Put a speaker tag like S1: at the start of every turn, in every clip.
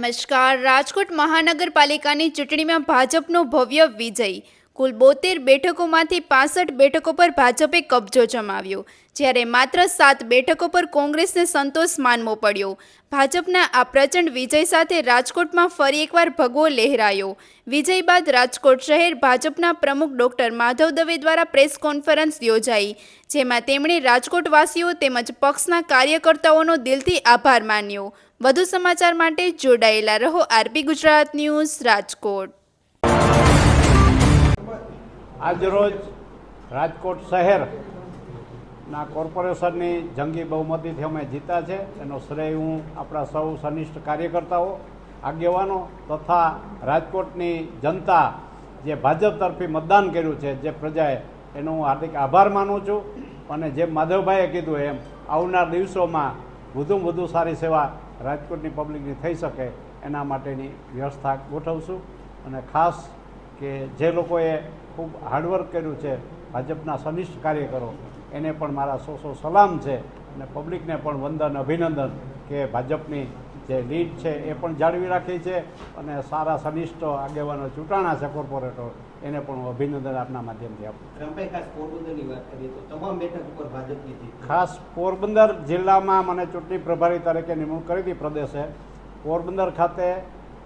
S1: નમસ્કાર. રાજકોટ મહાનગરપાલિકાની ચૂંટણીમાં ભાજપનો ભવ્ય વિજય. કુલ 72 બેઠકોમાંથી 65 બેઠકો પર ભાજપે કબજો જમાવ્યો, જ્યારે માત્ર 7 બેઠકો પર કોંગ્રેસને સંતોષ માનવો પડ્યો. ભાજપના આ પ્રચંડ વિજય સાથે રાજકોટમાં ફરી એકવાર ભગવો લહેરાયો. વિજય બાદ રાજકોટ શહેર ભાજપના પ્રમુખ ડોક્ટર માધવ દવે દ્વારા પ્રેસ કોન્ફરન્સ યોજાઈ, જેમાં તેમણે રાજકોટવાસીઓ તેમજ પક્ષના કાર્યકર્તાઓનો દિલથી આભાર માન્યો. વધુ સમાચાર માટે જોડાયેલા રહો આરપી ગુજરાત ન્યૂઝ રાજકોટ.
S2: આજરોજ રાજકોટ શહેરના કોર્પોરેશનની જંગી બહુમતીથી અમે જીતા છે. એનો શ્રેય હું આપણા સૌ સનિષ્ઠ કાર્યકર્તાઓ, આગેવાનો તથા રાજકોટની જનતા જે ભાજપ તરફી મતદાન કર્યું છે જે પ્રજાએ, એનો હું હાર્દિક આભાર માનું છું. અને જેમ માધવભાઈએ કીધું એમ આવનાર દિવસોમાં વધુમાં વધુ સારી સેવા રાજકોટની પબ્લિકની થઈ શકે એના માટેની વ્યવસ્થા ગોઠવશું. અને ખાસ કે જે લોકોએ ખૂબ હાર્ડવર્ક કર્યું છે, ભાજપના સનિષ્ઠ કાર્યકરો, એને પણ મારા સો સલામ છે. અને પબ્લિકને પણ વંદન, અભિનંદન કે ભાજપની જે લીડ છે એ પણ જાળવી રાખી છે અને સારા સનિષ્ઠ આગેવાનો ચૂંટાણા છે કોર્પોરેટરો, એને પણ હું અભિનંદન આપના માધ્યમથી આપું. ખાસ પોરબંદર જિલ્લામાં મને ચૂંટણી પ્રભારી તરીકે નિમણૂક કરી હતી પ્રદેશે. પોરબંદર ખાતે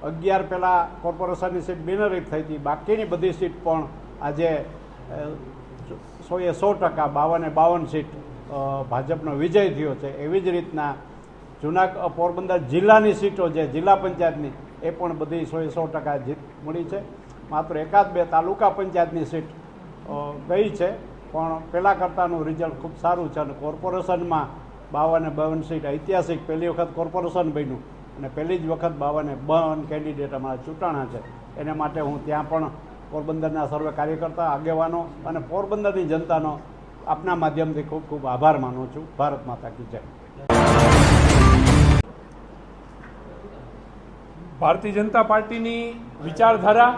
S2: 11 પહેલાં કોર્પોરેશનની સીટ બિનહરીફ થઈ હતી. બાકીની બધી સીટ પણ આજે 100% 52 સીટ ભાજપનો વિજય થયો છે. એવી જ રીતના પોરબંદર જિલ્લાની સીટો જે જિલ્લા પંચાયતની એ પણ બધી 100% જીત મળી છે. માત્ર 1-2 તાલુકા પંચાયતની સીટ ગઈ છે, પણ પહેલાં કરતાંનું રિઝલ્ટ ખૂબ સારું છે. અને કોર્પોરેશનમાં 52 સીટ ઐતિહાસિક પહેલી વખત કોર્પોરેશન બન્યું અને પહેલી જ વખત 52 કેન્ડિડેટ અમારા ચૂંટાણા છે. એને માટે હું ત્યાં પણ પોરબંદરના સર્વે કાર્યકર્તા, આગેવાનો અને પોરબંદરની જનતાનો આપના માધ્યમથી ખૂબ ખૂબ આભાર માનું છું. ભારત માતા કી જય.
S3: ભારતીય જનતા પાર્ટીની વિચારધારા,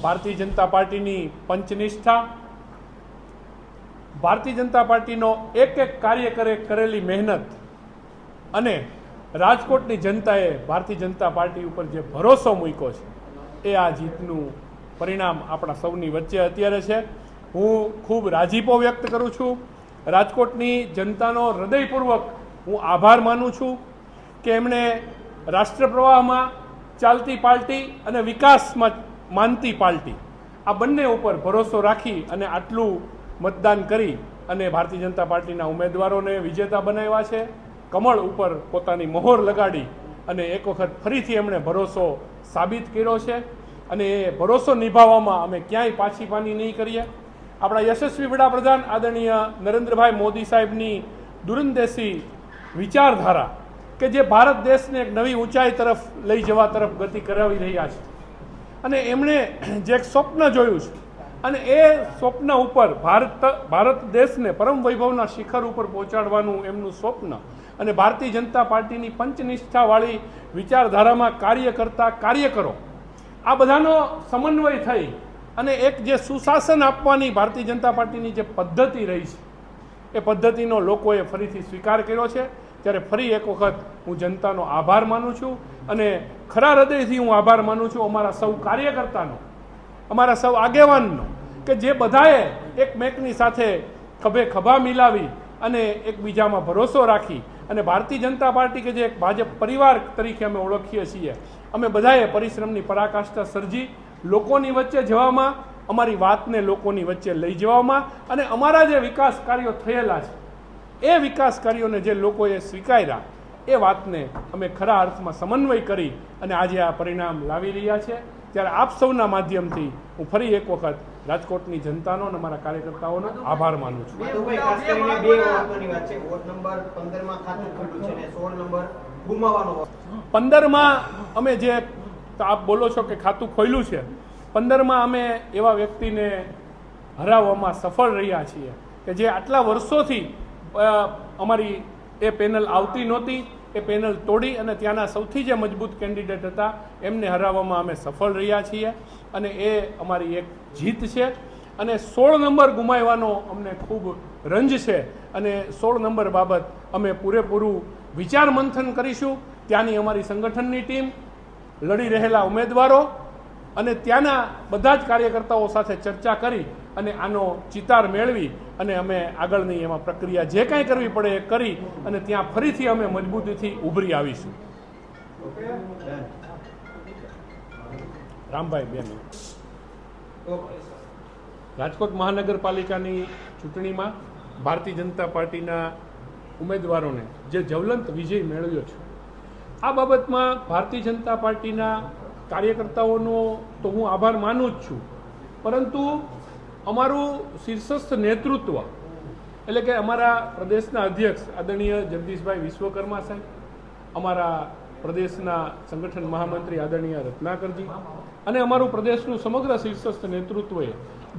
S3: ભારતીય જનતા પાર્ટીની પંચનિષ્ઠા, ભારતીય જનતા પાર્ટીનો એક કાર્યકરે કરેલી મહેનત અને રાજકોટની જનતાએ ભારતીય જનતા પાર્ટી ઉપર જે ભરોસો મૂક્યો છે, એ આ જીતનું પરિણામ આપણા સૌની વચ્ચે અત્યારે છે. હું ખૂબ રાજીપો વ્યક્ત કરું છું. રાજકોટની જનતાનો હૃદયપૂર્વક હું આભાર માનું છું કે એમણે રાષ્ટ્રપ્રવાહમાં ચાલતી પાર્ટી અને વિકાસમાં માનતી પાર્ટી, આ બંને ઉપર ભરોસો રાખી અને આટલું મતદાન કરી અને ભારતીય જનતા પાર્ટીના ઉમેદવારોને વિજેતા બનાવ્યા છે. કમળ ઉપર પોતાની મહોર લગાડી અને એક વખત ફરીથી એમણે ભરોસો સાબિત કર્યો છે. અને એ ભરોસો નિભાવવામાં અમે ક્યાંય પાછીપાની નહીં કરીએ. આપણા યશસ્વી વડાપ્રધાન આદરણીય નરેન્દ્રભાઈ મોદી સાહેબની દૂરંદેશી વિચારધારા કે જે ભારત દેશને એક નવી ઊંચાઈ તરફ લઈ જવા તરફ ગતિ કરાવી રહ્યા છે, અને એમણે જે એક સ્વપ્ન જોયું છે અને એ સ્વપ્ન ઉપર ભારત દેશને પરમ વૈભવના શિખર ઉપર પહોંચાડવાનું એમનું સ્વપ્ન અને ભારતીય જનતા પાર્ટીની પંચનિષ્ઠાવાળી વિચારધારામાં કાર્ય કરતા કાર્યકરો, આ બધાનો સમન્વય થઈ અને એક જે સુશાસન આપવાની ભારતીય જનતા પાર્ટીની જે પદ્ધતિ રહી છે, એ પદ્ધતિનો લોકોએ ફરીથી સ્વીકાર કર્યો છે. ત્યારે ફરી એક વખત હું જનતાનો આભાર માનું છું અને ખરા હૃદયથી હું આભાર માનું છું અમારા સૌ કાર્યકર્તાનો, અમારા સૌ આગેવાનનો, કે જે બધાએ એકમેકની સાથે ખભે ખભા મિલાવી અને એકબીજામાં ભરોસો રાખી અને ભારતીય જનતા પાર્ટી કે જે એક ભાજપ પરિવાર તરીકે અમે ઓળખીએ છીએ, અમે બધાએ પરિશ્રમની પરાકાષ્ઠા સર્જી લોકોની વચ્ચે જવામાં, અમારી વાતને લોકોની વચ્ચે લઈ જવામાં અને અમારા જે વિકાસ કાર્યો થયેલા છે એ વિકાસ કાર્યોને જે લોકોએ સ્વીકાર્યા, એ વાતને અમે ખરા અર્થમાં સમન્વય કરી અને આજે આ પરિણામ લાવી રહ્યા છે. ત્યારે આપ સૌના માધ્યમથી હું ફરી એક વખત રાજકોટની જનતાનો અને અમારા કાર્યકર્તાઓનો આભાર માનું છું. 15માં અમે જે આપ બોલો છો કે ખાતું ખોલ્યું છે, 15માં અમે એવા વ્યક્તિને હરાવવામાં સફળ રહ્યા છીએ કે જે આટલા વર્ષોથી અમારી એ પેનલ આવતી નહોતી. એ પેનલ તોડી અને ત્યાંના સૌથી જે મજબૂત કેન્ડિડેટ હતા એમને હરાવવામાં અમે સફળ રહ્યા છીએ અને એ અમારી એક જીત છે. અને 16 નંબર ગુમાવવાનો અમને ખૂબ રંજ છે અને 16 નંબર બાબત અમે પૂરેપૂરું વિચાર મંથન કરીશું. ત્યાંની અમારી સંગઠનની ટીમ, લડી રહેલા ઉમેદવારો અને ત્યાંના બધા જ કાર્યકર્તાઓ સાથે ચર્ચા કરી અને આનો ચિતાર મેળવી અને અમે આગળની એમાં પ્રક્રિયા જે કાંઈ કરવી પડે એ કરી અને ત્યાં ફરીથી અમે મજબૂતીથી ઉભરી આવીશું. રામભાઈ બેન, રાજકોટ મહાનગરપાલિકાની ચૂંટણીમાં ભારતીય જનતા પાર્ટીના ઉમેદવારોને જે જ્વલંત વિજય મેળવ્યો છે, આ બાબતમાં ભારતીય જનતા પાર્ટીના કાર્યકર્તાઓનો તો હું આભાર માનું જ છું, પરંતુ અમારું શીર્ષસ્થ નેતૃત્વ એટલે કે અમારા પ્રદેશના અધ્યક્ષ આદરણીય જગદીશભાઈ વિશ્વકર્મા સાહેબ, અમારા પ્રદેશના સંગઠન મહામંત્રી આદરણીય રત્નાકરજી અને અમારું પ્રદેશનું સમગ્ર શીર્ષસ્થ નેતૃત્વએ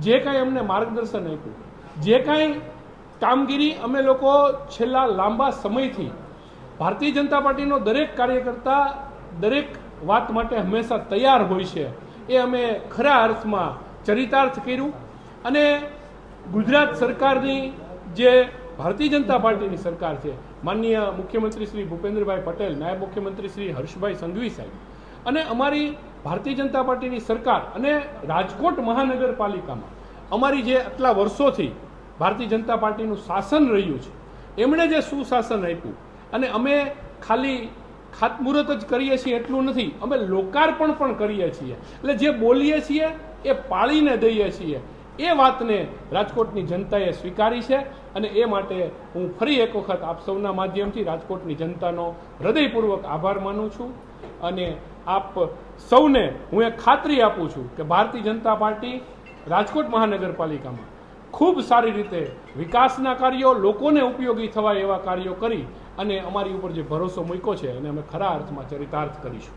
S3: જે કાંઈ અમને માર્ગદર્શન આપ્યું, જે કાંઈ કામગીરી અમે લોકો છેલ્લા લાંબા સમયથી ભારતીય જનતા પાર્ટીનો દરેક કાર્યકર્તા દરેક વાત માટે હંમેશા તૈયાર હોય છે, એ અમે ખરા અર્થમાં ચરિતાર્થ કર્યું. અને ગુજરાત સરકારની જે ભારતીય જનતા પાર્ટીની સરકાર છે, માનનીય મુખ્યમંત્રી શ્રી ભૂપેન્દ્રભાઈ પટેલ, નાયબ મુખ્યમંત્રી શ્રી હર્ષભાઈ સંઘવી સાહેબ અને અમારી ભારતીય જનતા પાર્ટીની સરકાર અને રાજકોટ મહાનગરપાલિકામાં અમારી જે આટલા વર્ષોથી ભારતીય જનતા પાર્ટીનું શાસન રહ્યું છે, એમણે જે સુશાસન આપ્યું અને અમે ખાલી ખાતમુહૂર્ત જ કરીએ છીએ એટલું નથી, અમે લોકાર્પણ પણ કરીએ છીએ. એટલે જે બોલીએ છીએ એ પાળીને દઈએ છીએ. એ વાતને રાજકોટની જનતાએ સ્વીકારી છે અને એ માટે હું ફરી એક વખત આપ સૌના માધ્યમથી રાજકોટની જનતાનો હૃદયપૂર્વક આભાર માનું છું. અને આપ સૌને હું એક ખાતરી આપું છું કે ભારતીય જનતા પાર્ટી રાજકોટ મહાનગરપાલિકામાં ખૂબ સારી રીતે વિકાસના કાર્યો, લોકોને ઉપયોગી થવા એવા કાર્યો કરી અને અમારી ઉપર જે ભરોસો મૂક્યો છે એને અમે ખરા અર્થમાં ચરિતાર્થ કરીશું.